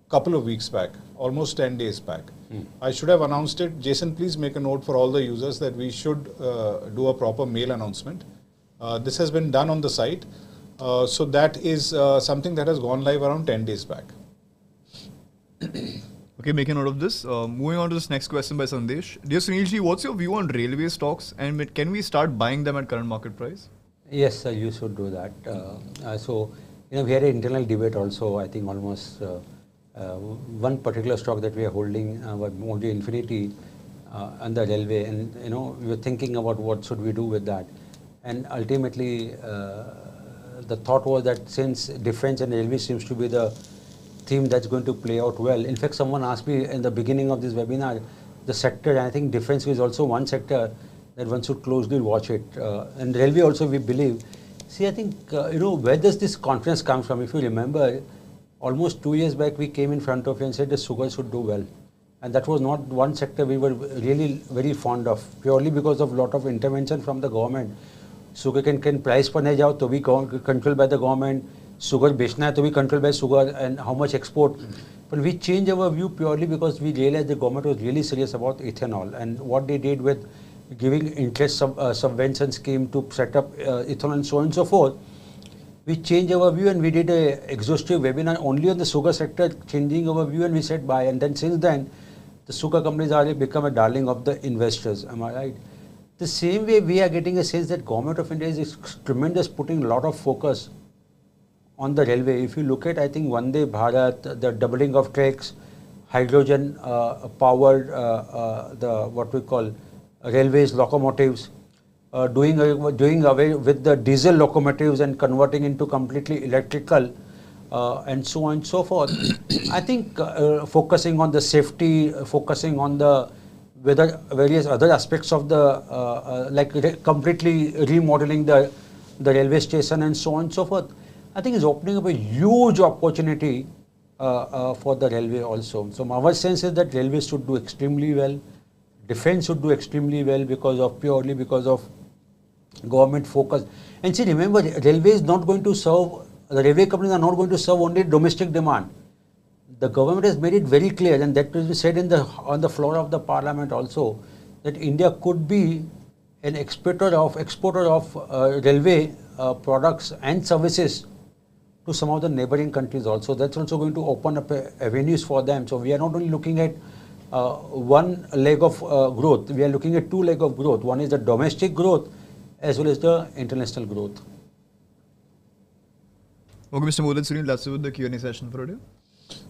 couple of weeks back, almost 10 days back. I should have announced it. Jason, please make a note for all the users that we should do a proper mail announcement. This has been done on the site. So that is something that has gone live around 10 days back. Okay, make a note of this. Moving on to this next question by Sandesh. Dear Sunilji, what's your view on railway stocks and can we start buying them at current market price? Yes, sir, you should do that. So we had an internal debate also, I think almost one particular stock that we are holding, Mojo Infinity and the railway, and we were thinking about what should we do with that. And ultimately, the thought was that since defense and railway seems to be the theme that's going to play out well. In fact, someone asked me in the beginning of this webinar, the sector, and I think defense is also one sector that one should closely watch it. And railway also we believe. See, I think, where does this confidence come from? If you remember, almost 2 years back, we came in front of you and said the sugar should do well. And that was not one sector we were really very fond of, purely because of lot of intervention from the government. Sugar can price पर नहीं जाओ तो भी controlled by the government. Sugar बेचना है तो भी controlled by sugar and how much export. But we changed our view purely because we realized the government was really serious about ethanol and what they did with giving interest subvention scheme to set up ethanol and so on and so forth. We changed our view and we did a exhaustive webinar only on the sugar sector, changing our view, and we said buy. And then since then, the sugar companies are become a darling of the investors. Am I right? The same way we are getting a sense that Government of India is tremendous, putting a lot of focus on the railway. If you look at, I think, Vande Bharat, the doubling of tracks, hydrogen powered, the what we call railways, locomotives, doing away with the diesel locomotives and converting into completely electrical, and so on and so forth. I think focusing on the safety, focusing on the various other aspects of the like completely remodeling the railway station and so on and so forth, I think is opening up a huge opportunity for the railway also. So our sense is that railways should do extremely well. Defense should do extremely well purely because of government focus. And see, remember, railway is not going to serve, the railway companies are not going to serve only domestic demand. The government has made it very clear, and that will be said on the floor of the parliament also, that India could be an exporter of railway products and services to some of the neighboring countries also. That's also going to open up avenues for them. So we are not only looking at one leg of growth, we are looking at two legs of growth. One is the domestic growth as well as the international growth. Okay, Mr. Modi, Sunil, that's it with the Q&A session for today.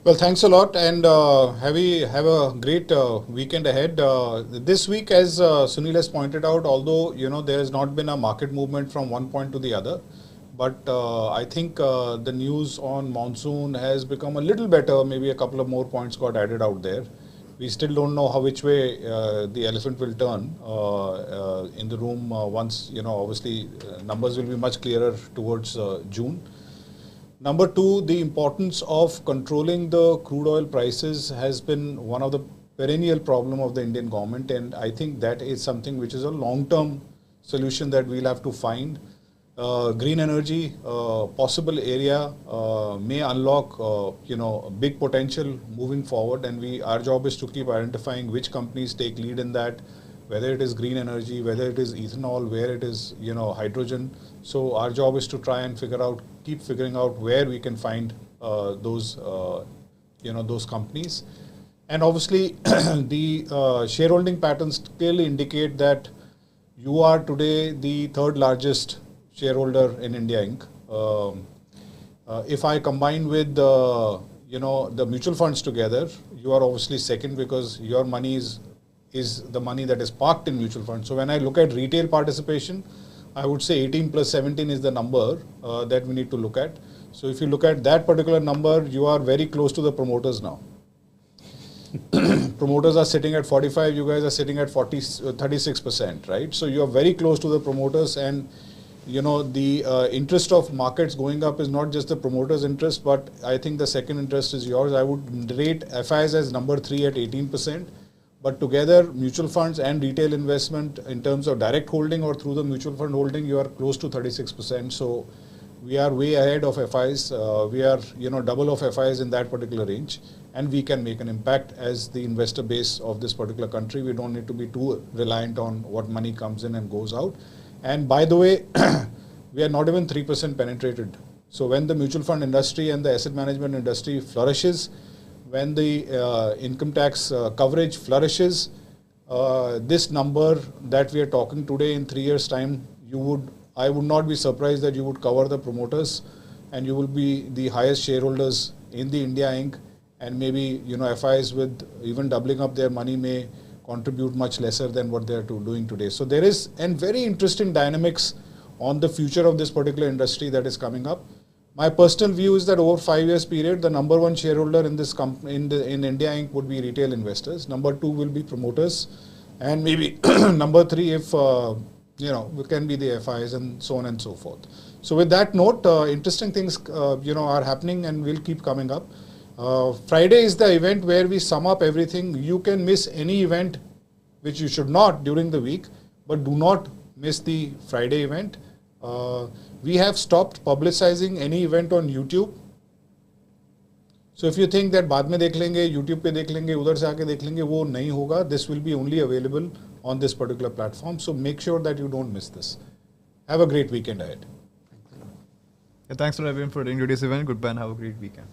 Well, thanks a lot, and have a great weekend ahead. This week, as Sunil has pointed out, although there has not been a market movement from one point to the other, but I think the news on monsoon has become a little better. Maybe a couple of more points got added out there. We still don't know which way the elephant will turn in the room once, obviously numbers will be much clearer towards June. Number two, the importance of controlling the crude oil prices has been one of the perennial problem of the Indian government, and I think that is something which is a long-term solution that we'll have to find. Green energy, possible area may unlock, big potential moving forward, and our job is to keep identifying which companies take lead in that, whether it is green energy, whether it is ethanol, where it is, hydrogen. So our job is to try and keep figuring out where we can find those companies. And obviously, the shareholding patterns clearly indicate that you are today the third largest shareholder in India Inc. If I combine with the mutual funds together, you are obviously second because your money is the money that is parked in mutual funds. So when I look at retail participation, I would say 18 plus 17 is the number that we need to look at. So if you look at that particular number, you are very close to the promoters now. Promoters are sitting at 45, you guys are sitting at 36%, right? So you are very close to the promoters, and the interest of markets going up is not just the promoters' interest, but I think the second interest is yours. I would rate FIs as number 3 at 18%. But together, mutual funds and retail investment in terms of direct holding or through the mutual fund holding, you are close to 36%. So we are way ahead of FIs. We are, double of FIs in that particular range, and we can make an impact as the investor base of this particular country. We don't need to be too reliant on what money comes in and goes out. And by the way, we are not even 3% penetrated. So when the mutual fund industry and the asset management industry flourishes, when the income tax coverage flourishes, this number that we are talking today in 3 years' time, I would not be surprised that you would cover the promoters and you will be the highest shareholders in the India Inc. And maybe, FIs with even doubling up their money may contribute much lesser than what they are doing today. So there is a very interesting dynamics on the future of this particular industry that is coming up. My personal view is that over 5 years period, the number one shareholder in this company in India Inc. would be retail investors. Number two will be promoters, and maybe number three, if it can be the FIs and so on and so forth. So with that note, interesting things are happening and will keep coming up. Friday is the event where we sum up everything. You can miss any event which you should not during the week, but do not miss the Friday event. We have stopped publicizing any event on YouTube. So if you think that बाद में देख लेंगे, YouTube पे देख लेंगे, उधर से आके देख लेंगे, वो नहीं होगा. This will be only available on this particular platform. So make sure that you don't miss this. Have a great weekend ahead. Thanks for everyone for attending today's event. Goodbye and have a great weekend.